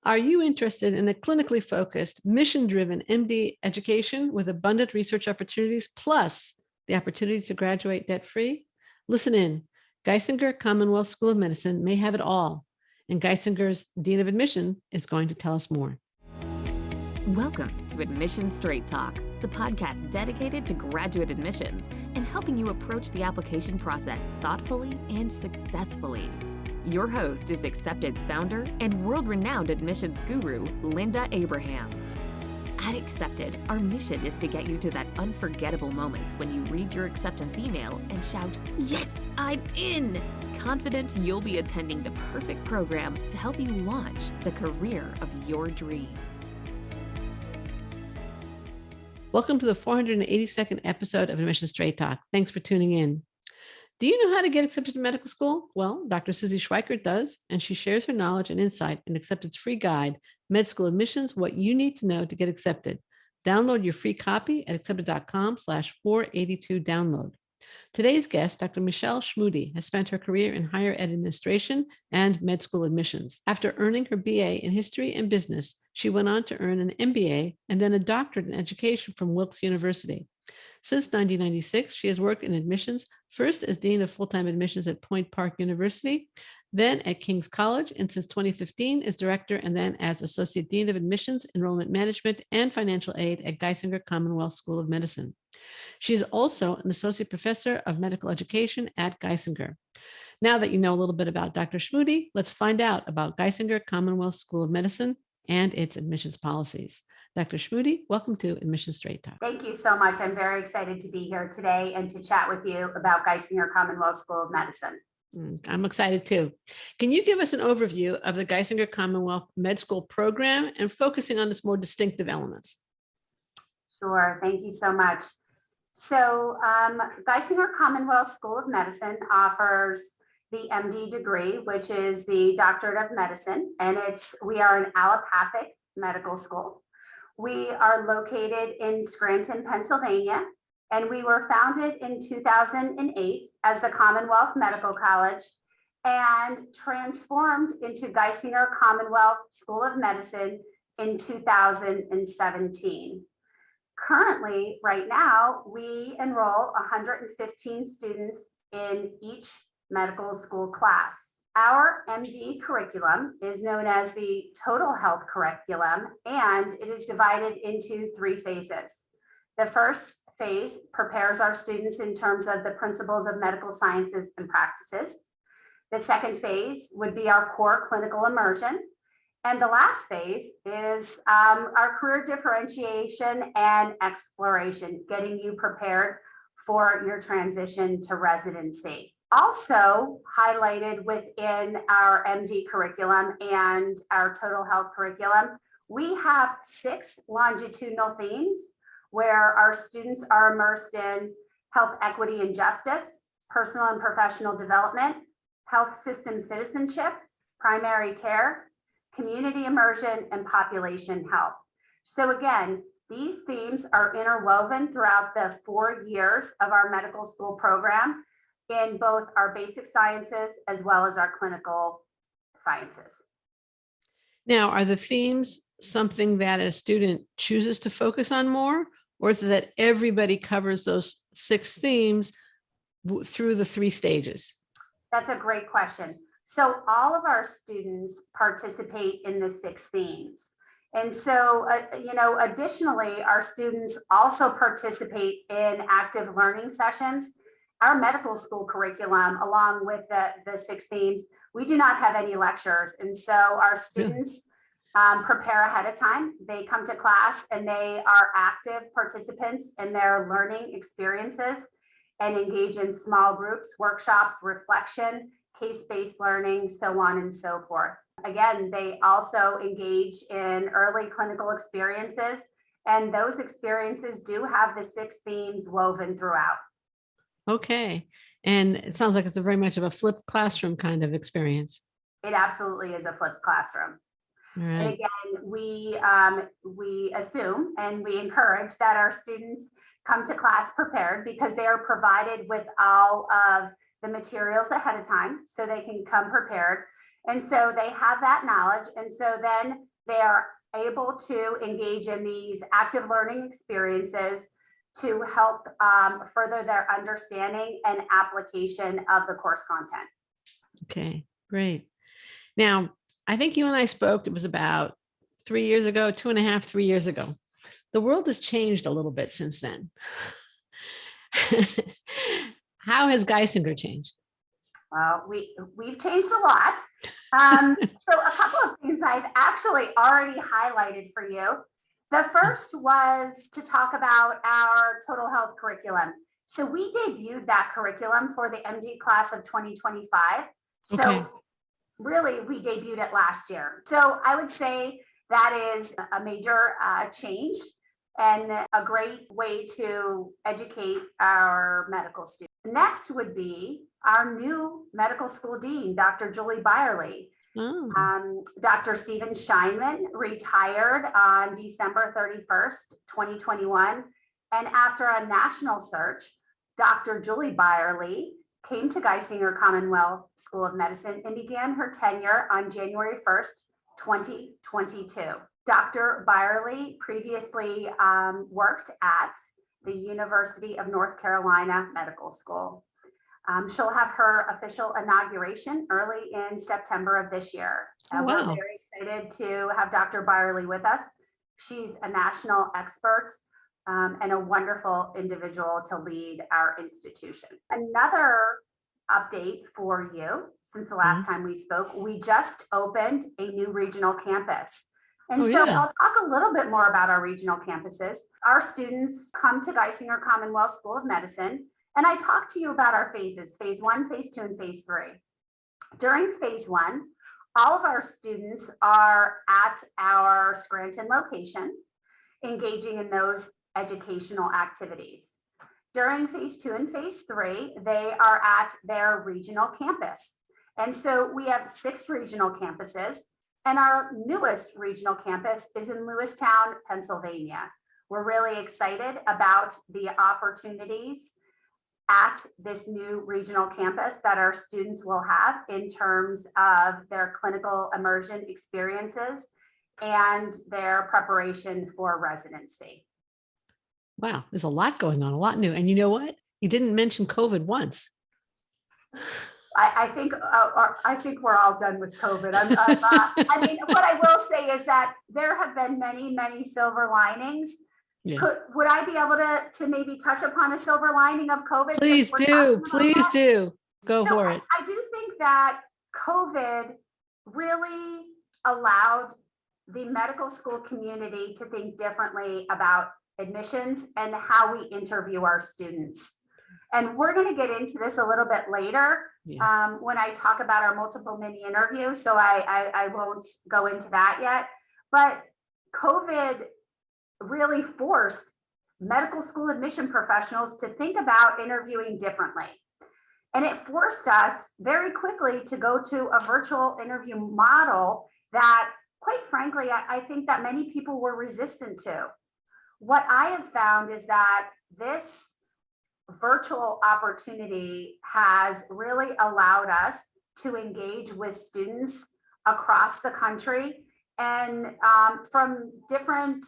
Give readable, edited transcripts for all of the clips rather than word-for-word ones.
Are you interested in a clinically focused, mission-driven MD education with abundant research opportunities, plus the opportunity to graduate debt-free? Listen in. Geisinger Commonwealth School of Medicine may have it all, and Geisinger's Dean of Admission is going to tell us more. Welcome to Admission Straight Talk, the podcast dedicated to graduate admissions and helping you approach the application process thoughtfully and successfully. Your host is Accepted's founder and world-renowned admissions guru, Linda Abraham. At Accepted, our mission is to get you to that unforgettable moment when you read your acceptance email and shout, "Yes, I'm in!" Confident you'll be attending the perfect program to help you launch the career of your dreams. Welcome to the 482nd episode of Admission Straight Talk. Thanks for tuning in. Do you know how to get accepted to medical school? Well, Dr. Susie Schweikert does, and she shares her knowledge and insight in Accepted's free guide, Med School Admissions, What You Need to Know to Get Accepted. Download your free copy at accepted.com/482download. Today's guest, Dr. Michelle Schmude, has spent her career in higher ed administration and med school admissions. After earning her BA in history and business, she went on to earn an MBA and then a doctorate in education from Wilkes University. Since 1996, she has worked in admissions, first as Dean of Full-Time Admissions at Point Park University, then at King's College, and since 2015 as Director and then as Associate Dean of Admissions, Enrollment Management, and Financial Aid at Geisinger Commonwealth School of Medicine. She is also an Associate Professor of Medical Education at Geisinger. Now that you know a little bit about Dr. Schmude, let's find out about Geisinger Commonwealth School of Medicine and its admissions policies. Dr. Schmude, welcome to Admission Straight Talk. Thank you so much. I'm very excited to be here today and to chat with you about Geisinger Commonwealth School of Medicine. I'm excited too. Can you give us an overview of the Geisinger Commonwealth Med School program and focusing on its more distinctive elements? Sure. Thank you so much. So Geisinger Commonwealth School of Medicine offers the MD degree, which is the Doctorate of Medicine, and we are an allopathic medical school. We are located in Scranton, Pennsylvania, and we were founded in 2008 as the Commonwealth Medical College and transformed into Geisinger Commonwealth School of Medicine in 2017. Currently, right now, we enroll 115 students in each medical school class. Our MD curriculum is known as the Total Health Curriculum, and it is divided into 3 phases. The first phase prepares our students in terms of the principles of medical sciences and practices. The second phase would be our core clinical immersion. And the last phase is our career differentiation and exploration, getting you prepared for your transition to residency. Also highlighted within our MD curriculum and our total health curriculum, we have 6 longitudinal themes where our students are immersed in health equity and justice, personal and professional development, health system citizenship, primary care, community immersion, and population health. So again, these themes are interwoven throughout the 4 years of our medical school program in both our basic sciences as well as our clinical sciences. Now, are the themes something that a student chooses to focus on more, or is it that everybody covers those 6 themes through the 3 stages? That's a great question. So all of our students participate in the 6 themes. And so, additionally, our students also participate in active learning sessions. Our medical school curriculum, along with the 6 themes, we do not have any lectures. And so our students prepare ahead of time. They come to class and they are active participants in their learning experiences and engage in small groups, workshops, reflection, case-based learning, so on and so forth. Again, they also engage in early clinical experiences, and those experiences do have the 6 themes woven throughout. Okay. And it sounds like it's a very much of a flipped classroom kind of experience. It absolutely is a flipped classroom. All right. And again, we assume and we encourage that our students come to class prepared because they are provided with all of the materials ahead of time so they can come prepared. And so they have that knowledge. And so then they are able to engage in these active learning experiences to help further their understanding and application of the course content. Okay, great. Now, I think you and I spoke, it was about 3 years ago, 2.5, 3 years ago. The world has changed a little bit since then. How has Geisinger changed? Well, we've changed a lot. So a couple of things I've actually already highlighted for you. The first was to talk about our total health curriculum. So we debuted that curriculum for the MD class of 2025. So Okay. really, we debuted it last year. So I would say that is a major change and a great way to educate our medical students. Next would be our new medical school dean, Dr. Julie Byerly. Oh, Dr. Stephen Scheinman retired on December 31st, 2021. And after a national search, Dr. Julie Byerly came to Geisinger Commonwealth School of Medicine and began her tenure on January 1st, 2022. Dr. Byerly previously worked at the University of North Carolina Medical School. She'll have her official inauguration early in September of this year. wow. We're very excited to have Dr. Byerly with us. She's a national expert and a wonderful individual to lead our institution. Another update for you, since the last time we spoke, we just opened a new regional campus. And Oh, so yeah. I'll talk a little bit more about our regional campuses. Our students come to Geisinger Commonwealth School of Medicine, and I talked to you about our phases, phase 1, phase 2, and phase 3. During phase 1, all of our students are at our Scranton location, engaging in those educational activities. During phase 2 and phase 3, they are at their regional campus. And so we have 6 regional campuses, and our newest regional campus is in Lewistown, Pennsylvania. We're really excited about the opportunities at this new regional campus that our students will have in terms of their clinical immersion experiences and their preparation for residency. Wow, there's a lot going on, a lot new. And you know what? You didn't mention COVID once. I think we're all done with COVID. I mean, what I will say is that there have been many silver linings. Yes. Would I be able to maybe touch upon a silver lining of COVID? Please do. Please do. Go for it. I do think that COVID really allowed the medical school community to think differently about admissions and how we interview our students. And we're going to get into this a little bit later when I talk about our multiple mini interview. So I won't go into that yet. But COVID really forced medical school admission professionals to think about interviewing differently. And it forced us very quickly to go to a virtual interview model that, quite frankly, I think that many people were resistant to. What I have found is that this virtual opportunity has really allowed us to engage with students across the country and from different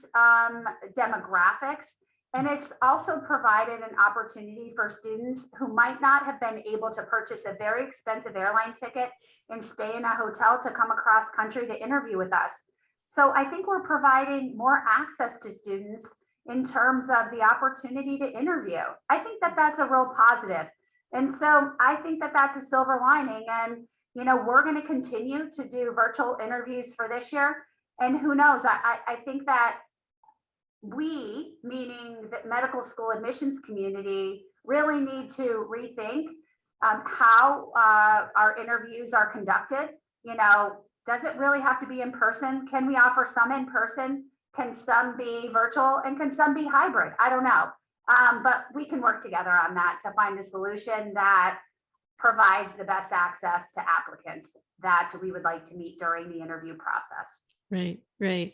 demographics. And it's also provided an opportunity for students who might not have been able to purchase a very expensive airline ticket and stay in a hotel to come across country to interview with us. So I think we're providing more access to students in terms of the opportunity to interview. I think that that's a real positive. And so I think that that's a silver lining. And, you know, we're going to continue to do virtual interviews for this year. And who knows, I think that we, meaning the medical school admissions community, really need to rethink how our interviews are conducted. You know, does it really have to be in person? Can we offer some in person? Can some be virtual? And can some be hybrid? I don't know. But we can work together on that to find a solution that provides the best access to applicants that we would like to meet during the interview process. Right, right.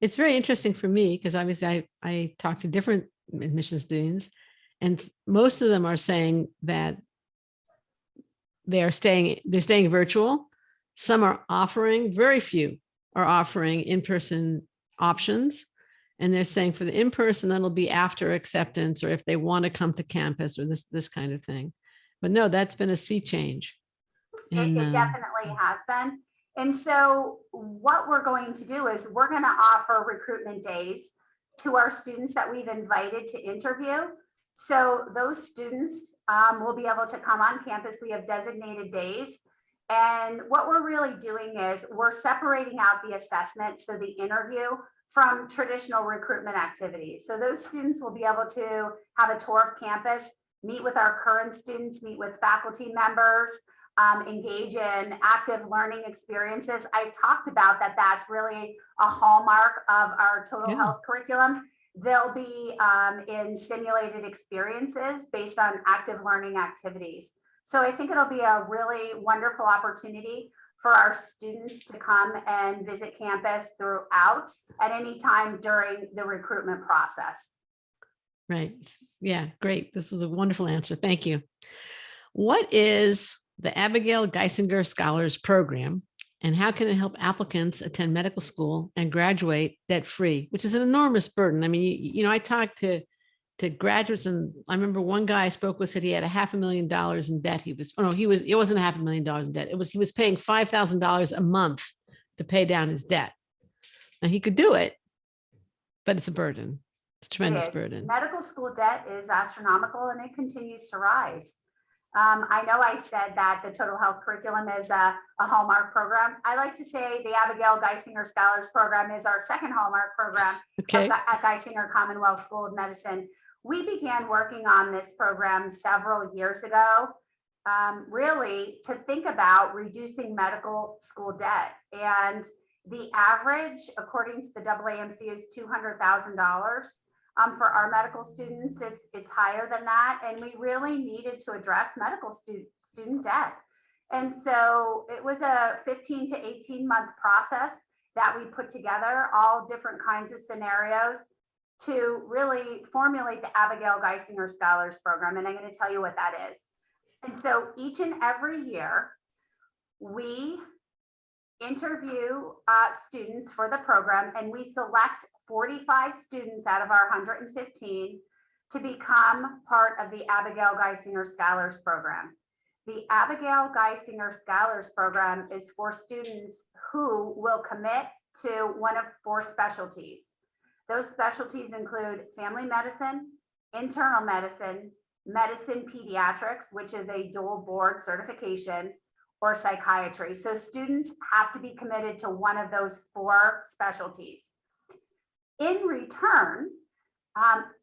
It's very interesting for me because obviously I talk to different admissions students, and most of them are saying that they're staying virtual Some are offering, very few are offering in-person options. And they're saying for the in-person, that'll be after acceptance, or if they want to come to campus, or this kind of thing. But no, that's been a sea change. And It definitely has been. And so what we're going to do is we're going to offer recruitment days to our students that we've invited to interview. So those students will be able to come on campus. We have designated days. And what we're really doing is we're separating out the assessment, so the interview, from traditional recruitment activities. So those students will be able to have a tour of campus, meet with our current students, meet with faculty members, engage in active learning experiences. I talked about that. That's really a hallmark of our total health curriculum. They'll be in simulated experiences based on active learning activities. So I think it'll be a really wonderful opportunity for our students to come and visit campus throughout at any time during the recruitment process. Right. Yeah, great. This was a wonderful answer. Thank you. What is the Abigail Geisinger Scholars Program, and how can it help applicants attend medical school and graduate debt-free, which is an enormous burden? I mean, you know, I talked to graduates, and I remember one guy I spoke with said he had $500,000 in debt. It wasn't $500,000 in debt. He was paying $5,000 a month to pay down his debt. And he could do it, but it's a burden. It's a tremendous burden. Medical school debt is astronomical, and it continues to rise. I know I said that the total health curriculum is a hallmark program. I like to say the Abigail Geisinger Scholars Program is our second hallmark program at Geisinger Commonwealth School of Medicine. We began working on this program several years ago, really to think about reducing medical school debt. And the average, according to the AAMC, is $200,000. For our medical students, it's higher than that. And we really needed to address medical student debt. And so it was a 15 to 18 month process that we put together, all different kinds of scenarios, to really formulate the Abigail Geisinger Scholars Program. And I'm going to tell you what that is. And so each and every year, we interview students for the program, and we select 45 students out of our 115 to become part of the Abigail Geisinger Scholars Program. The Abigail Geisinger Scholars Program is for students who will commit to one of 4 specialties. Those specialties include family medicine, internal medicine, medicine pediatrics, which is a dual board certification, or psychiatry. So students have to be committed to one of those 4 specialties. In return,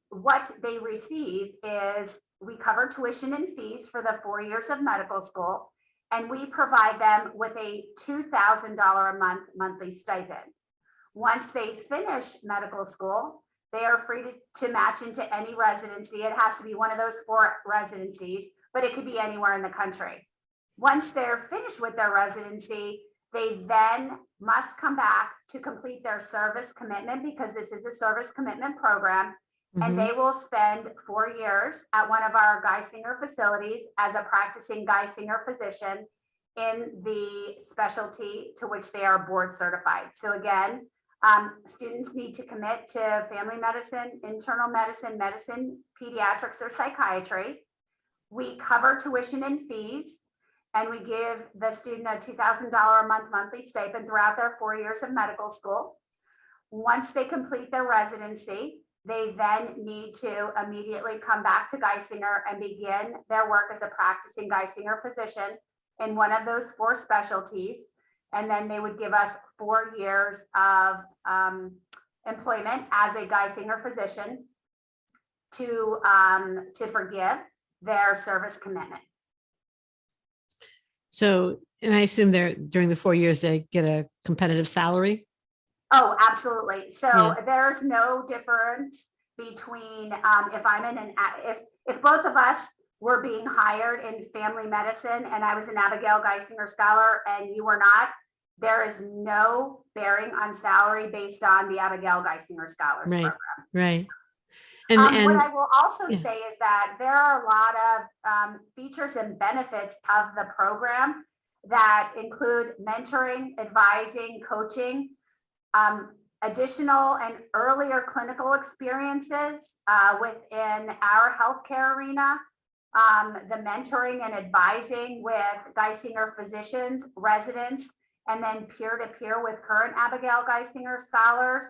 what they receive is we cover tuition and fees for the 4 years of medical school, and we provide them with a $2,000 a month monthly stipend. Once they finish medical school, they are free to match into any residency. It has to be one of those 4 residencies, but it could be anywhere in the country. Once they're finished with their residency, they then must come back to complete their service commitment, because this is a service commitment program. And they will spend 4 years at one of our Geisinger facilities as a practicing Geisinger physician in the specialty to which they are board certified. So again, students need to commit to family medicine, internal medicine, medicine, pediatrics, or psychiatry. We cover tuition and fees, and we give the student a $2,000 a month monthly stipend throughout their 4 years of medical school. Once they complete their residency, they then need to immediately come back to Geisinger and begin their work as a practicing Geisinger physician in one of those 4 specialties. And then they would give us 4 years of employment as a Geisinger physician to forgive their service commitment. So, and I assume during the 4 years, they get a competitive salary? Oh, absolutely. So there's no difference between if both of us were being hired in family medicine and I was an Abigail Geisinger Scholar and you were not, there is no bearing on salary based on the Abigail Geisinger Scholars Program. Right. And what I will also say is that there are a lot of features and benefits of the program that include mentoring, advising, coaching, additional and earlier clinical experiences within our healthcare arena, the mentoring and advising with Geisinger physicians, residents, and then peer-to-peer with current Abigail Geisinger scholars,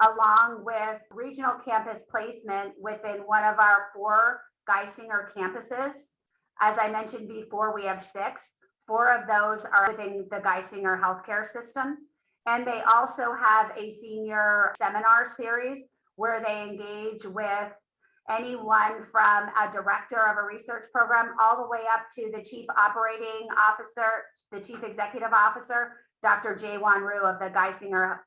along with regional campus placement within one of our 4 Geisinger campuses. As I mentioned before, we have 6. 4 of those are within the Geisinger healthcare system. And they also have a senior seminar series where they engage with anyone from a director of a research program all the way up to the chief operating officer, the chief executive officer, Dr. Jae-Won Ryu of the Geisinger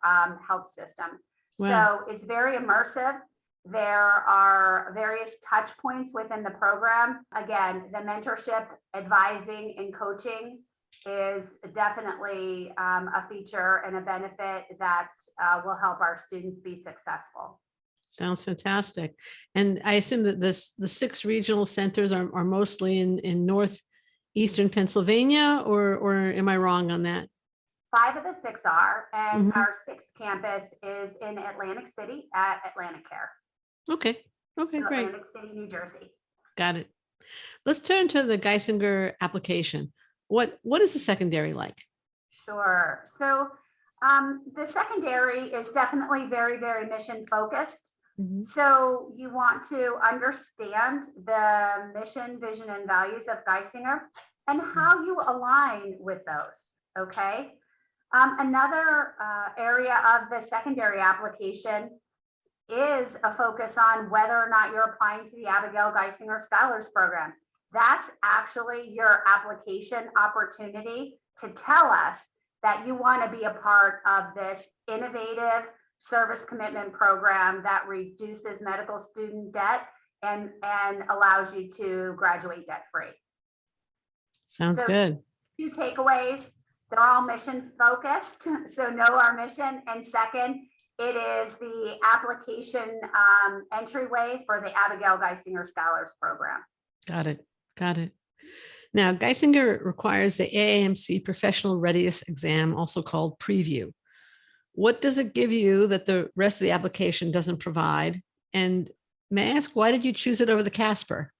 health system. Wow. So it's very immersive. There are various touch points within the program. Again, the mentorship, advising, and coaching is definitely a feature and a benefit that will help our students be successful. Sounds fantastic. And I assume that the 6 regional centers are mostly in northeastern Pennsylvania, or am I wrong on that? 5 of the 6 are, and our 6th campus is in Atlantic City at Atlantic Care. Okay. Okay, So great. Atlantic City, New Jersey. Got it. Let's turn to the Geisinger application. What is the secondary like? Sure. So the secondary is definitely very, very mission focused. So you want to understand the mission, vision, and values of Geisinger and how you align with those. Okay. Another area of the secondary application is a focus on whether or not you're applying to the Abigail Geisinger Scholars Program. That's actually your application opportunity to tell us that you want to be a part of this innovative service commitment program that reduces medical student debt and allows you to graduate debt free. Sounds good. 2 takeaways. They're all mission focused, so know our mission. And second, it is the application entryway for the Abigail Geisinger Scholars Program. Got it. Got it. Now, Geisinger requires the AAMC Professional Readiness Exam, also called Preview. What does it give you that the rest of the application doesn't provide? And may I ask, why did you choose it over the Casper?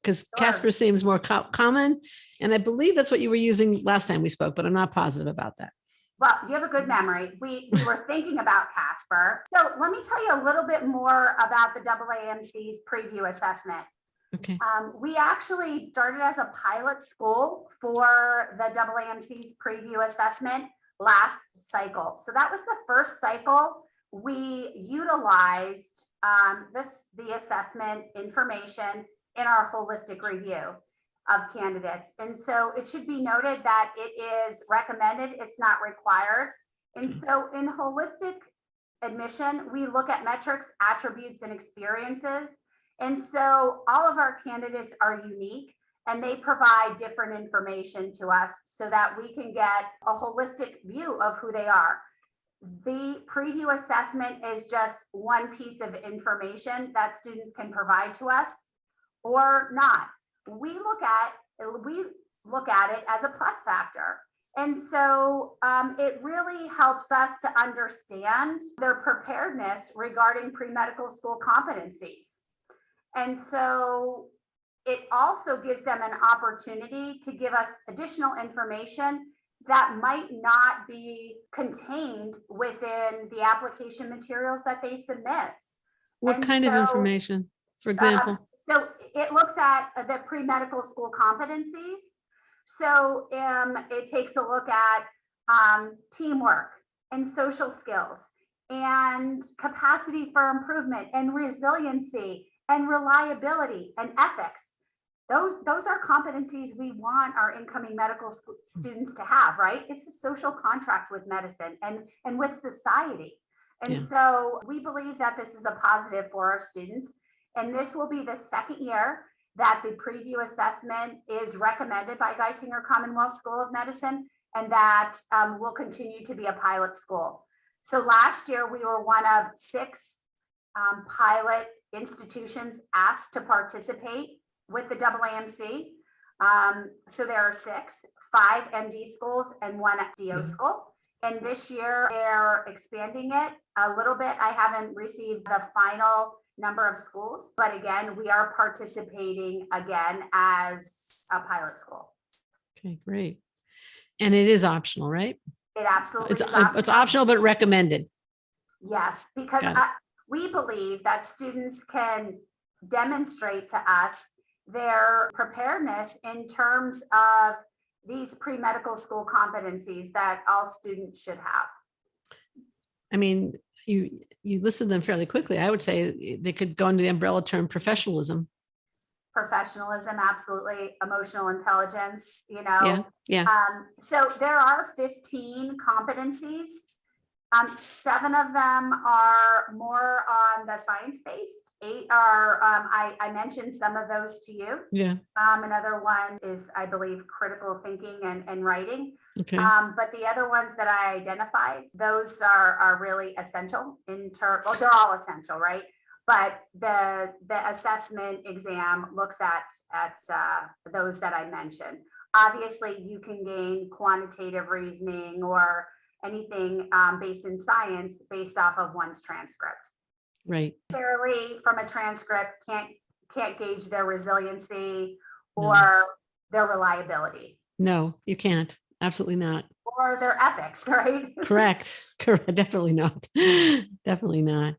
Because Casper seems more common. And I believe that's what you were using last time we spoke, but I'm not positive about that. Well, you have a good memory. We were thinking about Casper. So let me tell you a little bit more about the AAMC's preview assessment. Okay. We actually started as a pilot school for the AAMC's preview assessment last cycle. So that was the first cycle. We utilized the assessment information in our holistic review of candidates. And so it should be noted that it is recommended, it's not required. And so in holistic admission, we look at metrics, attributes, and experiences. And so all of our candidates are unique and they provide different information to us so that we can get a holistic view of who they are. The preview assessment is just one piece of information that students can provide to us or not. We look at it as a plus factor. And so it really helps us to understand their preparedness regarding pre-medical school competencies. And so it also gives them an opportunity to give us additional information that might not be contained within the application materials that they submit. What kind of information, for example? So it looks at the pre-medical school competencies. So it takes a look at teamwork and social skills and capacity for improvement and resiliency and reliability and ethics. Those are competencies we want our incoming medical students to have, right? It's a social contract with medicine and with society. And so we believe that this is a positive for our students. And this will be the second year that the preview assessment is recommended by Geisinger Commonwealth School of Medicine, and that will continue to be a pilot school. So last year we were one of 6 pilot institutions asked to participate with the AAMC. So there are 6. 5 MD schools and 1 DO school. And this year they're expanding it a little bit. I haven't received the final number of schools, but again, we are participating again as a pilot school. Okay, great. And it is optional, right? It absolutely It's is optional. it's optional, but recommended. Yes, because we believe that students can demonstrate to us their preparedness in terms of these pre-medical school competencies that all students should have. I mean, you listed them fairly quickly. I would say they could go under the umbrella term professionalism. Professionalism, absolutely. Emotional intelligence, you know. Yeah. So there are 15 competencies. 7 of them are more on the science-based. 8 are, I mentioned some of those to you. Yeah. Another one is, I believe, critical thinking and writing. Okay. But the other ones that I identified, those are really essential well, they're all essential, right? But the assessment exam looks at those that I mentioned. Obviously, you can gain quantitative reasoning or anything based in science based off of one's transcript. Right. Necessarily from a transcript can't gauge their resiliency or their reliability. No, you can't. Absolutely not. Or their ethics, right? Correct. Definitely not. Definitely not.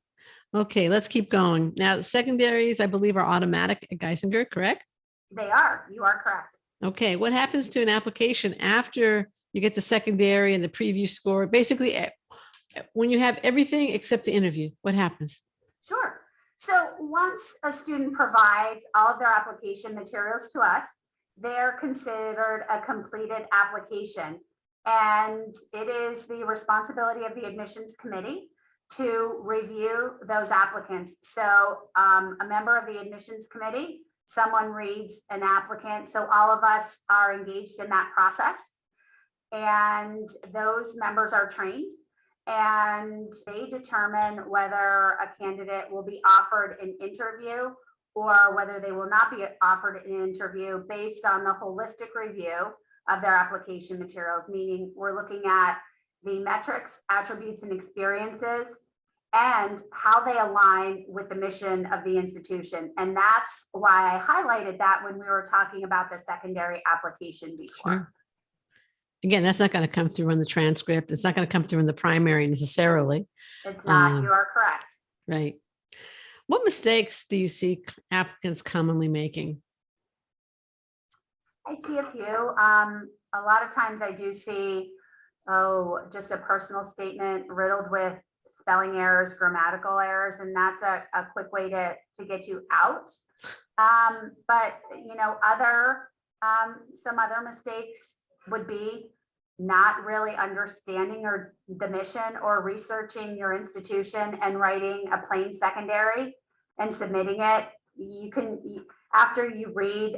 Okay, let's keep going. Now, secondaries, I believe, are automatic at Geisinger, correct? They are. You are correct. Okay, what happens to an application after you get the secondary and the preview score? Basically, when you have everything except the interview, what happens? Sure. So once a student provides all of their application materials to us, they're considered a completed application. And it is the responsibility of the admissions committee to review those applicants. So a member of the admissions committee, someone reads an applicant. So all of us are engaged in that process. And those members are trained and they determine whether a candidate will be offered an interview or whether they will not be offered an interview based on the holistic review of their application materials, meaning we're looking at the metrics, attributes, and experiences and how they align with the mission of the institution. And that's why I highlighted that when we were talking about the secondary application before. Sure. Again, that's not going to come through in the transcript. It's not going to come through in the primary necessarily. It's not. You are correct. Right. What mistakes do you see applicants commonly making? I see a few. A lot of times I do see, just a personal statement riddled with spelling errors, grammatical errors, and that's a quick way to get you out. But, you know, some other mistakes would be not really understanding the mission or researching your institution and writing a plain secondary and submitting it. You can, after you read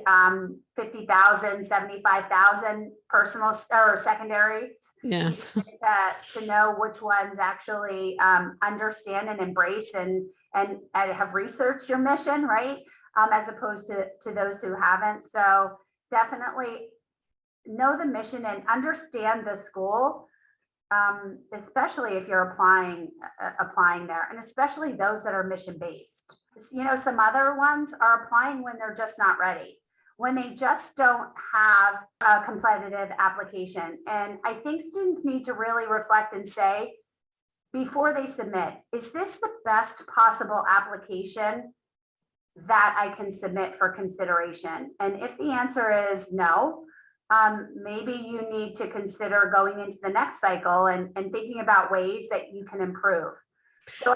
50,000, 75,000 personal or secondaries, to know which ones actually understand and embrace and have researched your mission, right? As opposed to those who haven't. So definitely know the mission and understand the school, especially if you're applying there, and especially those that are mission-based. You know, some other ones are applying when they're just not ready, when they just don't have a competitive application. And I think students need to really reflect and say, before they submit, is this the best possible application that I can submit for consideration? And if the answer is no, maybe you need to consider going into the next cycle and thinking about ways that you can improve. So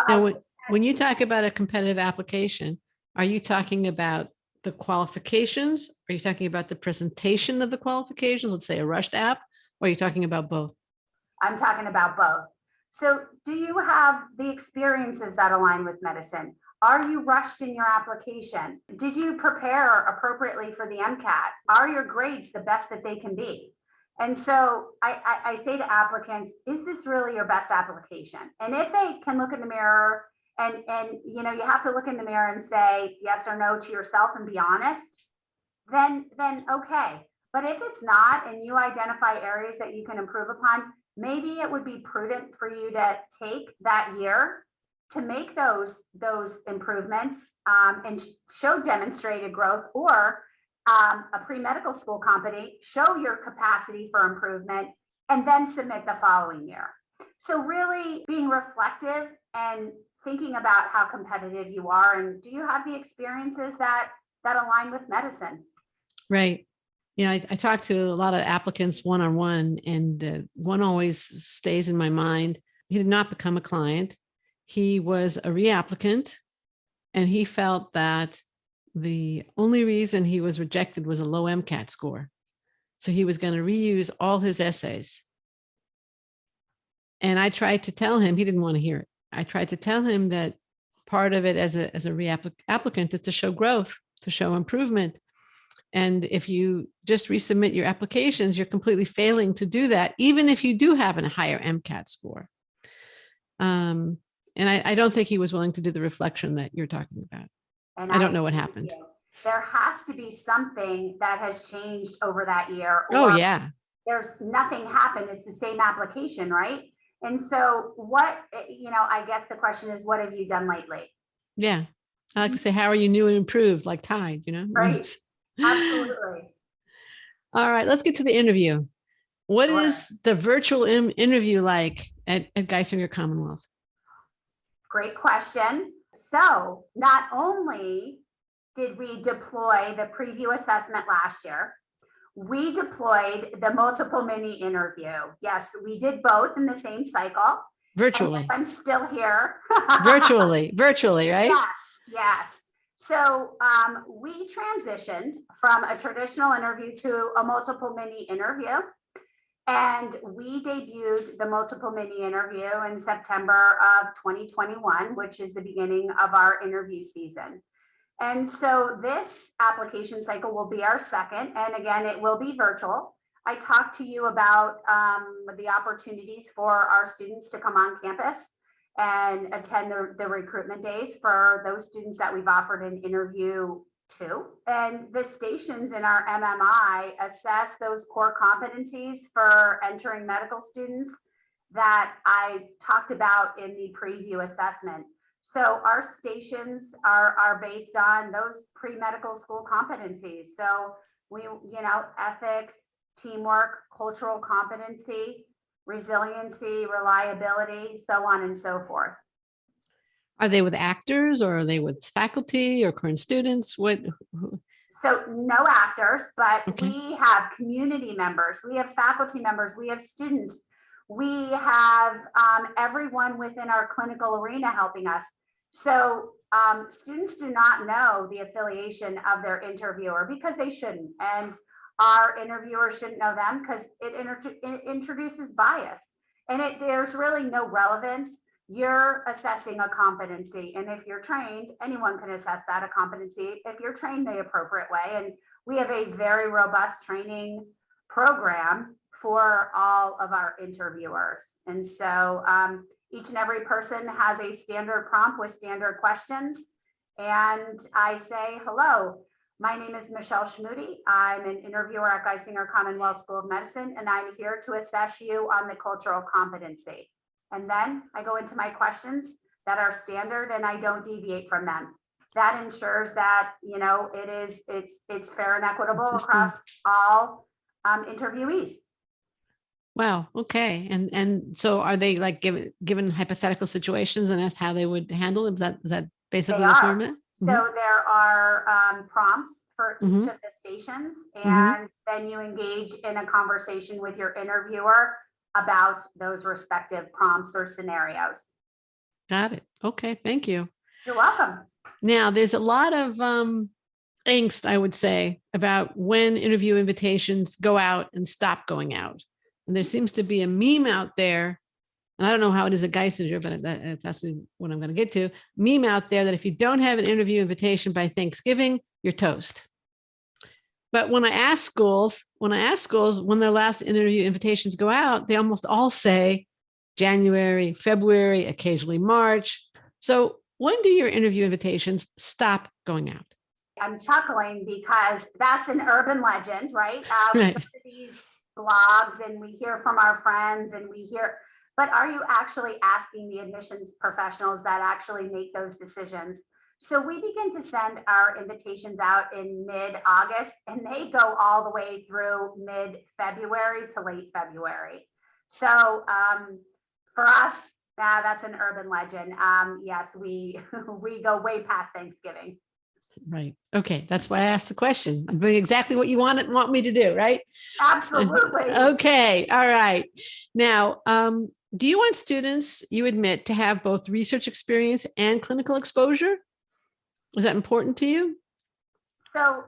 when you talk about a competitive application, are you talking about the qualifications? Are you talking about the presentation of the qualifications? Let's say a rushed app, or are you talking about both? I'm talking about both. So do you have the experiences that align with medicine? Are you rushed in your application? Did you prepare appropriately for the MCAT? Are your grades the best that they can be? And so I say to applicants, is this really your best application? And if they can look in the mirror and you know, you have to look in the mirror and say yes or no to yourself and be honest, then okay. But if it's not, and you identify areas that you can improve upon, maybe it would be prudent for you to take that year to make those improvements and show demonstrated growth, or a pre-medical school company, show your capacity for improvement, and then submit the following year. So really being reflective and thinking about how competitive you are, and do you have the experiences that align with medicine? Right. Yeah, I talk to a lot of applicants one-on-one, and one always stays in my mind. He did not become a client. He was a reapplicant, and he felt that the only reason he was rejected was a low MCAT score. So he was going to reuse all his essays. And I tried to tell him, he didn't want to hear it. I tried to tell him that part of it as a reapplicant is to show growth, to show improvement. And if you just resubmit your applications, you're completely failing to do that, even if you do have a higher MCAT score. And I don't think he was willing to do the reflection that you're talking about. And I don't know what happened. There has to be something that has changed over that year. Oh, yeah. There's nothing happened. It's the same application, right? And so what, I guess the question is, what have you done lately? Yeah. I like to say, how are you new and improved, like Tide, Right. Absolutely. All right, let's get to the interview. What Sure. is the virtual interview like at Geisinger Commonwealth? Great question. So not only did we deploy the preview assessment last year, we deployed the multiple mini interview. Yes, we did both in the same cycle. Virtually. Yes, I'm still here. virtually, right? Yes. So we transitioned from a traditional interview to a multiple mini interview. And we debuted the multiple mini interview in September of 2021, which is the beginning of our interview season. And so this application cycle will be our second. And again, it will be virtual. I talked to you about the opportunities for our students to come on campus and attend the recruitment days for those students that we've offered an interview to. And the stations in our MMI assess those core competencies for entering medical students that I talked about in the preview assessment. So our stations are based on those pre-medical school competencies. So we, ethics, teamwork, cultural competency, resiliency, reliability, so on and so forth. Are they with actors, or are they with faculty or current students? So no actors, but Okay. We have community members, we have faculty members, we have students, we have everyone within our clinical arena helping us. So students do not know the affiliation of their interviewer because they shouldn't. And our interviewer shouldn't know them because it introduces bias. And there's really no relevance. You're assessing a competency. And if you're trained, anyone can assess that a competency if you're trained the appropriate way. And we have a very robust training program for all of our interviewers. And so each and every person has a standard prompt with standard questions. And I say, hello, my name is Michelle Schmude. I'm an interviewer at Geisinger Commonwealth School of Medicine, and I'm here to assess you on the cultural competency. And then I go into my questions that are standard and I don't deviate from them. That ensures that, it's fair and equitable across all interviewees. Wow. Okay. And so are they like given hypothetical situations and asked how they would handle it? Is that basically the format? So there are prompts for each of the stations, and then you engage in a conversation with your interviewer about those respective prompts or scenarios. Got it. Okay. Thank you. You're welcome. Now, there's a lot of angst, I would say, about when interview invitations go out and stop going out. And there seems to be a meme out there, and I don't know how it is at Geisinger, but that's actually what I'm going to get to. Meme out there that if you don't have an interview invitation by Thanksgiving, you're toast. But when I ask schools when their last interview invitations go out, they almost all say January, February, occasionally March. So when do your interview invitations stop going out? I'm chuckling because that's an urban legend, right? We Right. go to these blogs and we hear from our friends and but are you actually asking the admissions professionals that actually make those decisions? So we begin to send our invitations out in mid-August, and they go all the way through mid-February to late February. So for us, that's an urban legend. Yes, we we go way past Thanksgiving. Right. Okay. That's why I asked the question. I'm doing exactly what you want me to do, right? Absolutely. Okay. All right. Now, do you want students, you admit, to have both research experience and clinical exposure? Is that important to you? So,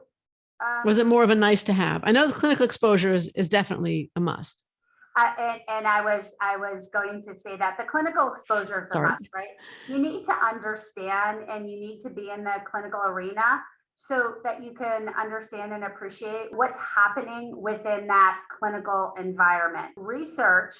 Or is it more of a nice to have? I know the clinical exposure is definitely a must. I was going to say that the clinical exposure is a must, right? You need to understand and you need to be in the clinical arena so that you can understand and appreciate what's happening within that clinical environment. Research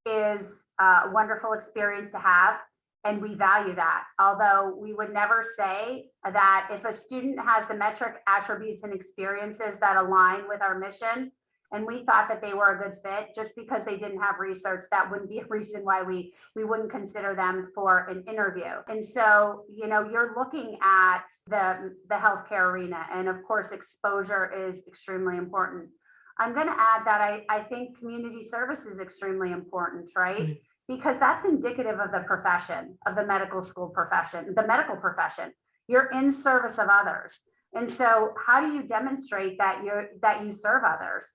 is a wonderful experience to have, and we value that. Although we would never say that if a student has the metric attributes and experiences that align with our mission, and we thought that they were a good fit, just because they didn't have research, that wouldn't be a reason why we wouldn't consider them for an interview. And so, you're looking at the healthcare arena, and of course, exposure is extremely important. I'm going to add that I think community service is extremely important, right? Mm-hmm. Because that's indicative of the profession, of the medical school profession, the medical profession. You're in service of others. And so how do you demonstrate that you serve others?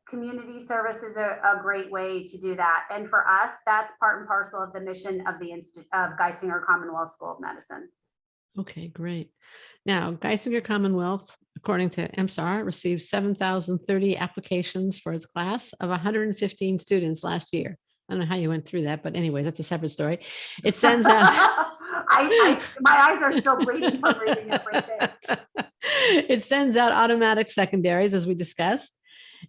Community service is a great way to do that. And for us, that's part and parcel of the mission of of Geisinger Commonwealth School of Medicine. Okay, great. Now, Geisinger Commonwealth, according to MSAR, received 7,030 applications for its class of 115 students last year. I don't know how you went through that, but anyway, that's a separate story. It sends out. My eyes are still bleeding from reading everything. It sends out automatic secondaries, as we discussed.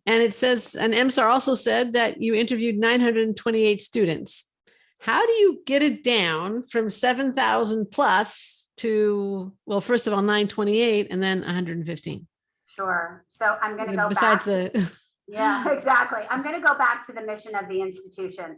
And it says, and MSAR also said that you interviewed 928 students. How do you get it down from 7,000 plus to, well, first of all, 928 and then 115? Sure. So I'm going to go besides back. Yeah, exactly. I'm going to go back to the mission of the institution.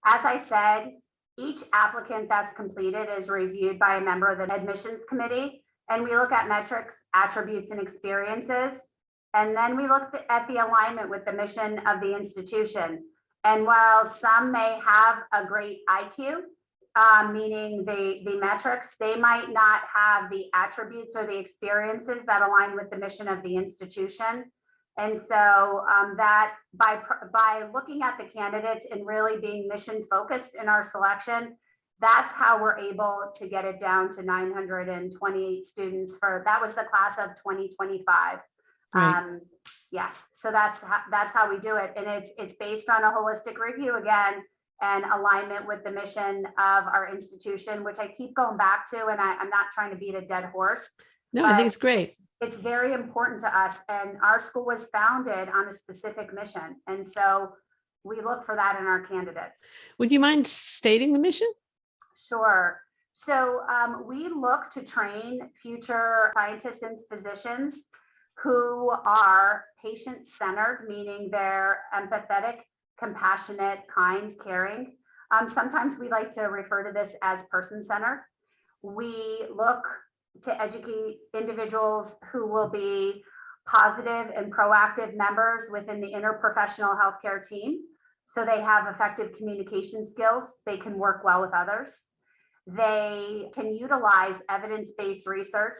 As I said, each applicant that's completed is reviewed by a member of the admissions committee, and we look at metrics, attributes, and experiences. And then we look at the alignment with the mission of the institution. And while some may have a great IQ, meaning the metrics, they might not have the attributes or the experiences that align with the mission of the institution. And so that by looking at the candidates and really being mission focused in our selection, that's how we're able to get it down to 928 students that was the class of 2025. Right. Yes, so that's how we do it. And it's based on a holistic review again, and alignment with the mission of our institution, which I keep going back to, and I'm not trying to beat a dead horse. No, I think it's great. It's very important to us, and our school was founded on a specific mission. And so we look for that in our candidates. Would you mind stating the mission? Sure. So we look to train future scientists and physicians who are patient-centered, meaning they're empathetic, compassionate, kind, caring. Sometimes we like to refer to this as person-centered. We look to educate individuals who will be positive and proactive members within the interprofessional healthcare team. So they have effective communication skills. They can work well with others. They can utilize evidence-based research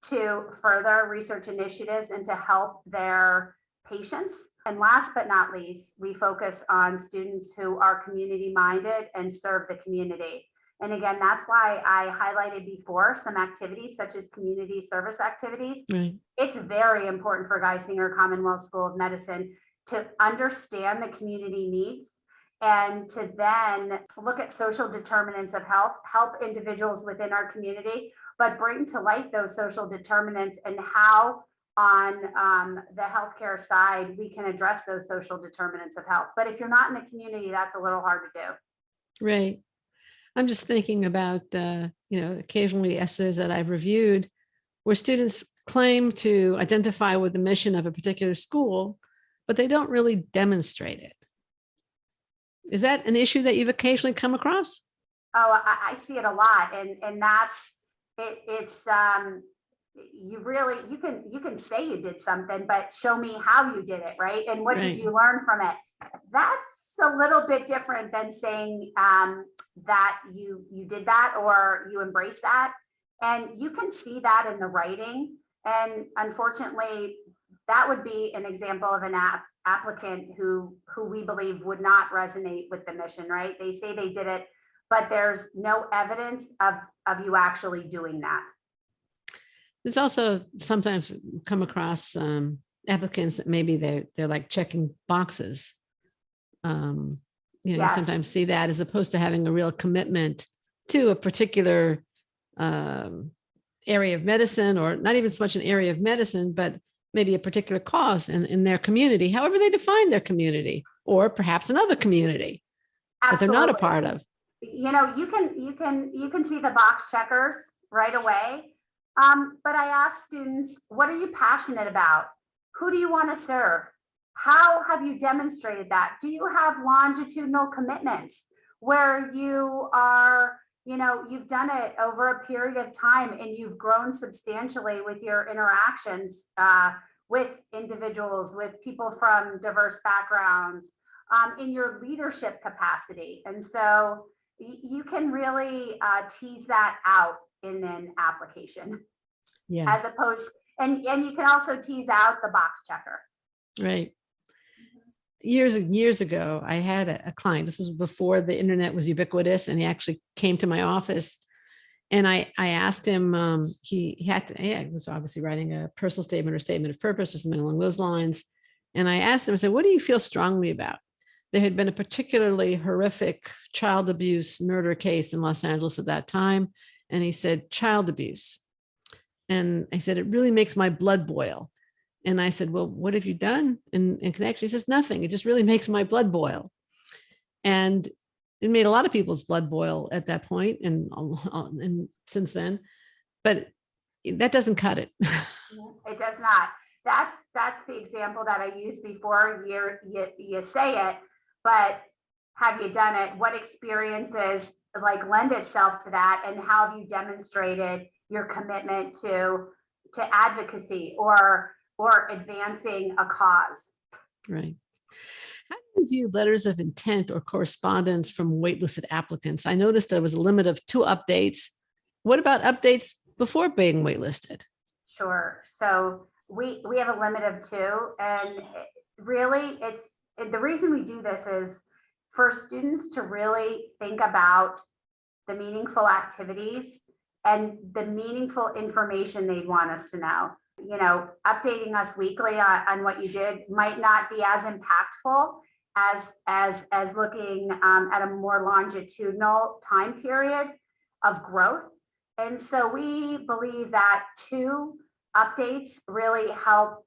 to further research initiatives and to help their patients. And last but not least, we focus on students who are community-minded and serve the community. And again, that's why I highlighted before some activities such as community service activities. Right. It's very important for Geisinger Commonwealth School of Medicine to understand the community needs and to then look at social determinants of health, help individuals within our community, but bring to light those social determinants and how on the healthcare side we can address those social determinants of health. But if you're not in the community, that's a little hard to do. Right. I'm just thinking about, occasionally essays that I've reviewed where students claim to identify with the mission of a particular school, but they don't really demonstrate it. Is that an issue that you've occasionally come across? Oh, I see it a lot, and that's it. It's you really you can say you did something, but show me how you did it, right? And what did you learn from it? That's a little bit different than saying that you did that or you embrace that, and you can see that in the writing. And unfortunately, that would be an example of an applicant who we believe would not resonate with the mission, right? They say they did it, but there's no evidence of you actually doing that. There's also sometimes come across applicants that maybe they're like checking boxes. You sometimes see that as opposed to having a real commitment to a particular area of medicine, or not even so much an area of medicine, but maybe a particular cause in their community, however they define their community, or perhaps another community that they're not a part of. You can see the box checkers right away. But I ask students, what are you passionate about? Who do you want to serve? How have you demonstrated that? Do you have longitudinal commitments where you are, you've done it over a period of time and you've grown substantially with your interactions with individuals, with people from diverse backgrounds, in your leadership capacity? And so you can really tease that out in an application, as opposed, and you can also tease out the box checker. Right. Years ago, I had a client. This was before the internet was ubiquitous, and he actually came to my office, and I asked him. He was obviously writing a personal statement or statement of purpose or something along those lines. And I asked him, I said, "What do you feel strongly about?" There had been a particularly horrific child abuse murder case in Los Angeles at that time, and he said, "Child abuse." And I said, "It really makes my blood boil." And I said, "Well, what have you done in connection?" He says, "Nothing. It just really makes my blood boil." And it made a lot of people's blood boil at that point and since then, but that doesn't cut it. It does not. That's the example that I used before. You say it, but have you done it? What experiences lend itself to that, and how have you demonstrated your commitment to advocacy or advancing a cause? Right. How do you view letters of intent or correspondence from waitlisted applicants? I noticed there was a limit of 2 updates. What about updates before being waitlisted? Sure. So we have a limit of 2, and really it's the reason we do this is for students to really think about the meaningful activities and the meaningful information they'd want us to know. Updating us weekly on what you did might not be as impactful as looking at a more longitudinal time period of growth. And so we believe that 2 updates really help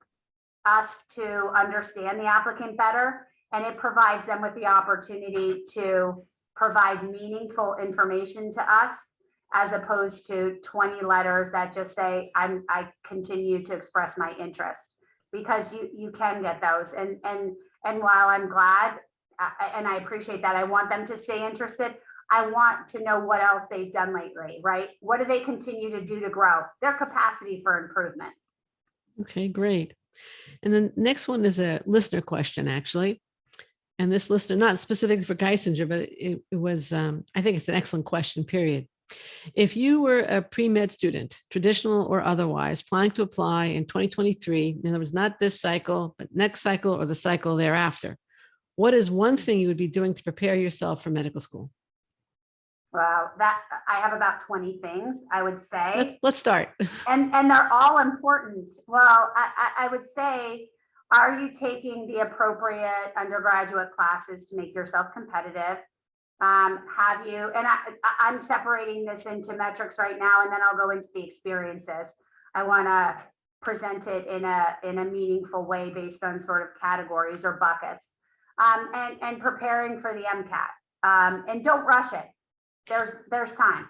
us to understand the applicant better, and it provides them with the opportunity to provide meaningful information to us, as opposed to 20 letters that just say, I continue to express my interest, because you can get those. And while I'm glad and I appreciate that, I want them to stay interested, I want to know what else they've done lately, right? What do they continue to do to grow their capacity for improvement? Okay, great. And then next one is a listener question, actually. And this listener, not specifically for Geisinger, but it was, I think it's an excellent question, period. If you were a pre-med student, traditional or otherwise, planning to apply in 2023, in other words, not this cycle, but next cycle or the cycle thereafter, what is one thing you would be doing to prepare yourself for medical school? Wow, that I have about 20 things, I would say. Let's start. And they're all important. Well, I would say, are you taking the appropriate undergraduate classes to make yourself competitive? Have you, and I'm separating this into metrics right now, and then I'll go into the experiences. I want to present it in a meaningful way based on sort of categories or buckets, and preparing for the MCAT, and don't rush it. There's time.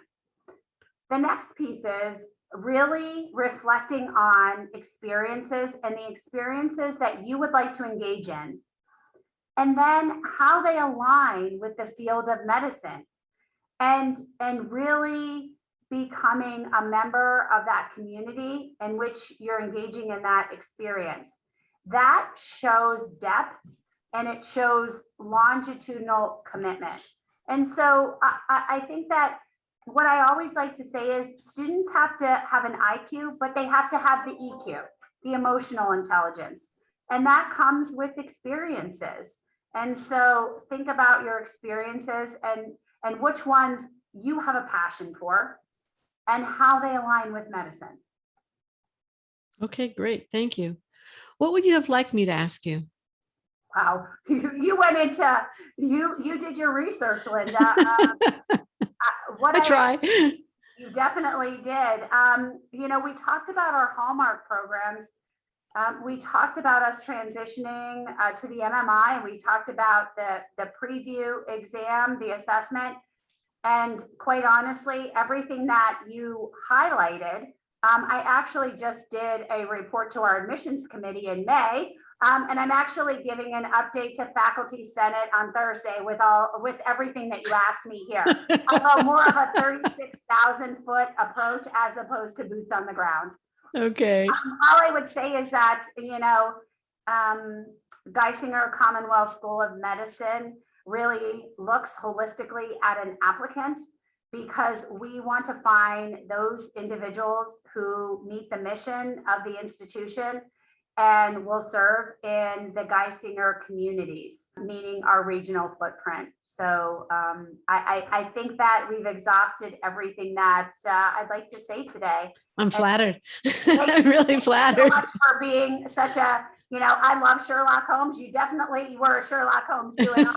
The next piece is, really reflecting on experiences and the experiences that you would like to engage in, and then how they align with the field of medicine, and really becoming a member of that community in which you're engaging in that experience. That shows depth and it shows longitudinal commitment. And so I think that what I always like to say is students have to have an IQ, but they have to have the EQ, the emotional intelligence. And that comes with experiences. And so think about your experiences and which ones you have a passion for and how they align with medicine. Okay, great. Thank you. What would you have liked me to ask you? Wow, you went into, you did your research, Linda. I try. You definitely did. We talked about our Hallmark programs. We talked about us transitioning to the MMI, and we talked about the preview exam, the assessment, and quite honestly, everything that you highlighted. I actually just did a report to our admissions committee in May, and I'm actually giving an update to Faculty Senate on Thursday with everything that you asked me here. Although more of a 36,000 foot approach as opposed to boots on the ground. Okay. All I would say is that, Geisinger Commonwealth School of Medicine really looks holistically at an applicant, because we want to find those individuals who meet the mission of the institution and will serve in the Geisinger communities, meaning our regional footprint. So I think that we've exhausted everything that I'd like to say today. I'm flattered. I'm really flattered. Thank you so much for being such a, I love Sherlock Holmes. You definitely were Sherlock Holmes doing all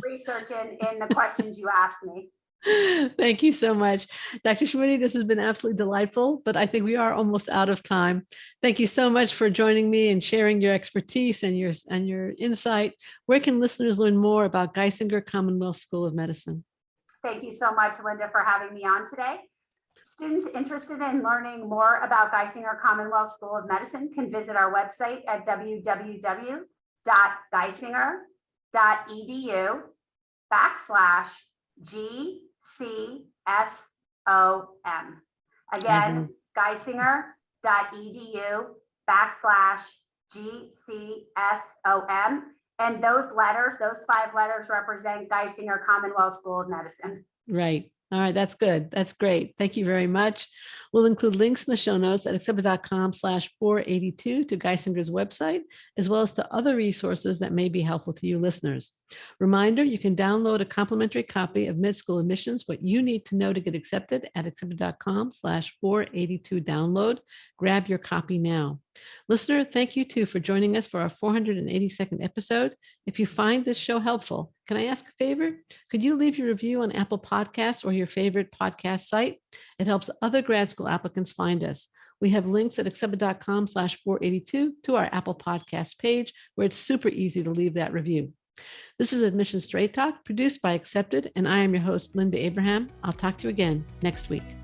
research in the questions you asked me. Thank you so much, Dr. Schmude. This has been absolutely delightful, but I think we are almost out of time. Thank you so much for joining me and sharing your expertise and your insight. Where can listeners learn more about Geisinger Commonwealth School of Medicine? Thank you so much, Linda, for having me on today. Students interested in learning more about Geisinger Commonwealth School of Medicine can visit our website at www.geisinger.edu/GCSOM. Again, geisinger.edu/GCSOM. And those 5 letters represent Geisinger Commonwealth School of Medicine. Right. All right. That's good. That's great. Thank you very much. We'll include links in the show notes at accepted.com/482 to Geisinger's website, as well as to other resources that may be helpful to you listeners. Reminder, you can download a complimentary copy of Med School Admissions, What You Need to Know to Get Accepted at accepted.com/482 download. Grab your copy now. Listener, thank you too for joining us for our 482nd episode. If you find this show helpful, can I ask a favor? Could you leave your review on Apple Podcasts or your favorite podcast site? It helps other grad school applicants find us. We have links at accepted.com/482 to our Apple Podcast page, where it's super easy to leave that review. This is Admission Straight Talk, produced by Accepted, and I am your host, Linda Abraham. I'll talk to you again next week.